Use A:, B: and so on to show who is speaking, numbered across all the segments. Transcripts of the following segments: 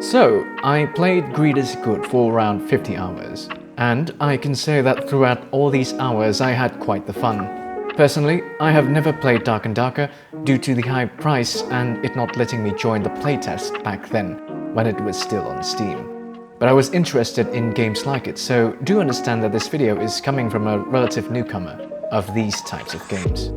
A: So, I played greedisgood for around 50 hours, and I can say that throughout all these hours I had quite the fun. Personally, I have never played Dark and Darker due to the high price and it not letting me join the playtest back then, when it was still on Steam. But I was interested in games like it, so do understand that this video is coming from a relative newcomer of these types of games.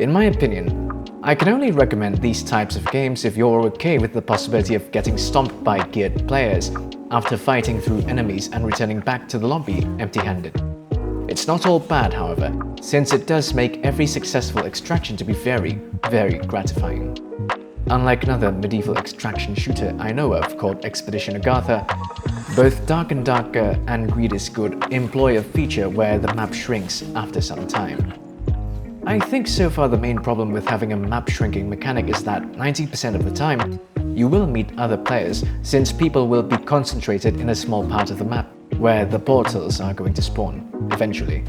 A: In my opinion, I can only recommend these types of games if you're okay with the possibility of getting stomped by geared players after fighting through enemies and returning back to the lobby empty-handed. It's not all bad, however, since it does make every successful extraction to be very, very gratifying. Unlike another medieval extraction shooter I know of called Expedition Agatha, both Dark and Darker and greedisgood employ a feature where the map shrinks after some time. I think so far the main problem with having a map shrinking mechanic is that 90% of the time, you will meet other players since people will be concentrated in a small part of the map where the portals are going to spawn, eventually.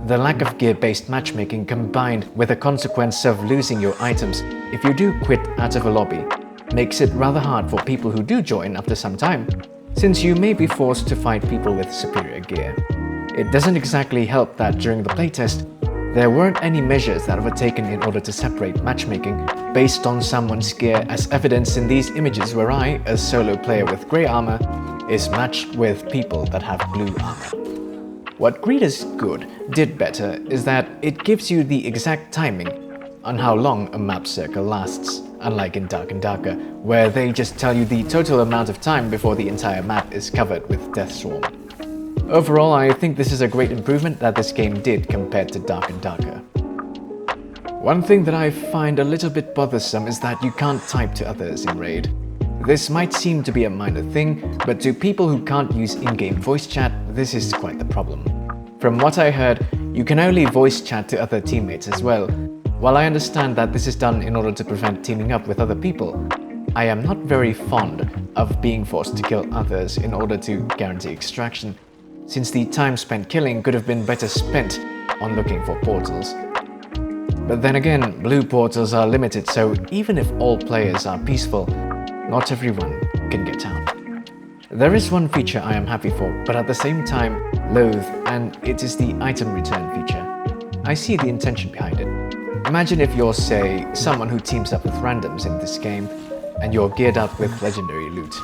A: The lack of gear-based matchmaking combined with the consequence of losing your items if you do quit out of a lobby makes it rather hard for people who do join after some time, since you may be forced to fight people with superior gear. It doesn't exactly help that during the playtest, there weren't any measures that were taken in order to separate matchmaking based on someone's gear, as evidenced in these images where I, a solo player with grey armor, is matched with people that have blue armor. What greedisgood did better is that it gives you the exact timing on how long a map circle lasts, unlike in Dark and Darker, where they just tell you the total amount of time before the entire map is covered with Death Swarm. Overall, I think this is a great improvement that this game did compared to Dark and Darker. One thing that I find a little bit bothersome is that you can't type to others in Raid. This might seem to be a minor thing, but to people who can't use in-game voice chat, this is quite the problem. From what I heard, you can only voice chat to other teammates as well. While I understand that this is done in order to prevent teaming up with other people, I am not very fond of being forced to kill others in order to guarantee extraction, since the time spent killing could have been better spent on looking for portals. But then again, blue portals are limited, so even if all players are peaceful, not everyone can get out. There is one feature I am happy for, but at the same time loathe, and it is the item return feature. I see the intention behind it. Imagine if you're, say, someone who teams up with randoms in this game, and you're geared up with legendary loot.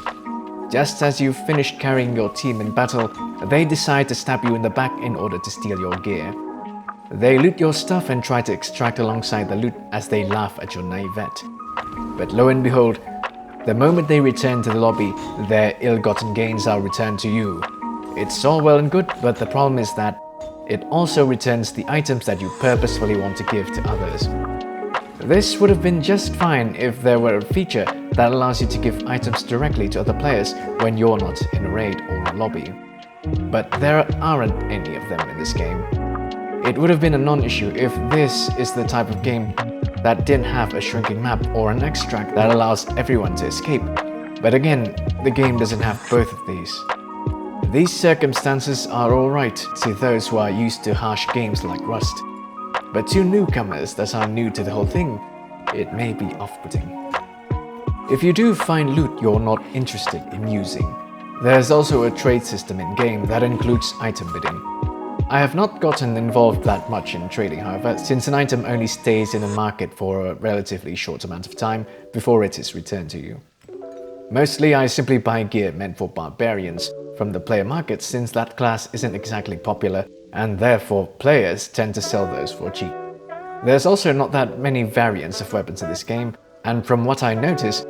A: Just as you've finished carrying your team in battle, they decide to stab you in the back in order to steal your gear. They loot your stuff and try to extract alongside the loot as they laugh at your naivete. But lo and behold, the moment they return to the lobby, their ill-gotten gains are returned to you. It's all well and good, but the problem is that it also returns the items that you purposefully want to give to others. This would have been just fine if there were a feature that allows you to give items directly to other players when you're not in a raid or a lobby. But there aren't any of them in this game. It would have been a non-issue if this is the type of game that didn't have a shrinking map or an extract that allows everyone to escape. But again, the game doesn't have both of these. These circumstances are alright to those who are used to harsh games like Rust. But to newcomers that are new to the whole thing, it may be off-putting. If you do find loot you're not interested in using, there's also a trade system in-game that includes item bidding. I have not gotten involved that much in trading, however, since an item only stays in a market for a relatively short amount of time before it is returned to you. Mostly I simply buy gear meant for barbarians from the player market, since that class isn't exactly popular and therefore players tend to sell those for cheap. There's also not that many variants of weapons in this game, and from what I notice,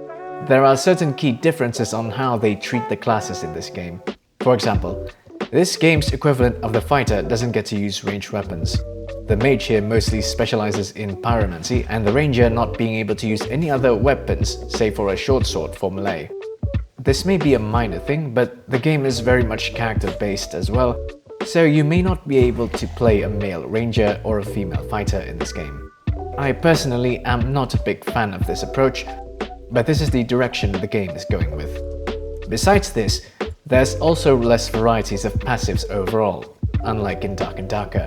A: there are certain key differences on how they treat the classes in this game. For example, this game's equivalent of the fighter doesn't get to use ranged weapons. The mage here mostly specializes in pyromancy, and the ranger not being able to use any other weapons save for a short sword for melee. This may be a minor thing, but the game is very much character-based as well, so you may not be able to play a male ranger or a female fighter in this game. I personally am not a big fan of this approach, but this is the direction the game is going with. Besides this, there's also less varieties of passives overall, unlike in Dark and Darker.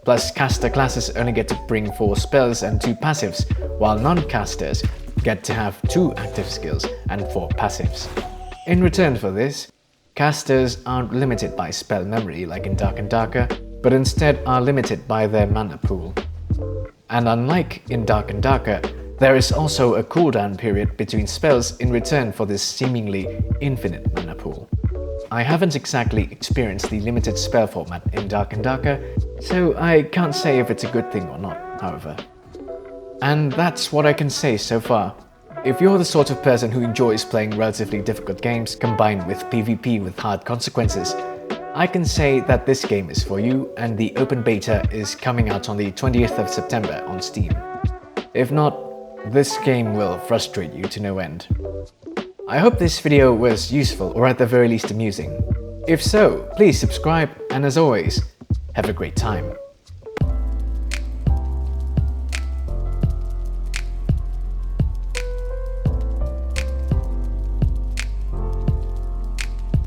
A: Plus, caster classes only get to bring 4 spells and 2 passives, while non-casters get to have 2 active skills and 4 passives. In return for this, casters aren't limited by spell memory like in Dark and Darker, but instead are limited by their mana pool. And unlike in Dark and Darker, there is also a cooldown period between spells in return for this seemingly infinite mana pool. I haven't exactly experienced the limited spell format in Dark and Darker, so I can't say if it's a good thing or not, however. And that's what I can say so far. If you're the sort of person who enjoys playing relatively difficult games combined with PvP with hard consequences, I can say that this game is for you, and the open beta is coming out on the 20th of September on Steam. If not, this game will frustrate you to no end. I hope this video was useful or at the very least amusing. If so, please subscribe, and as always, have a great time.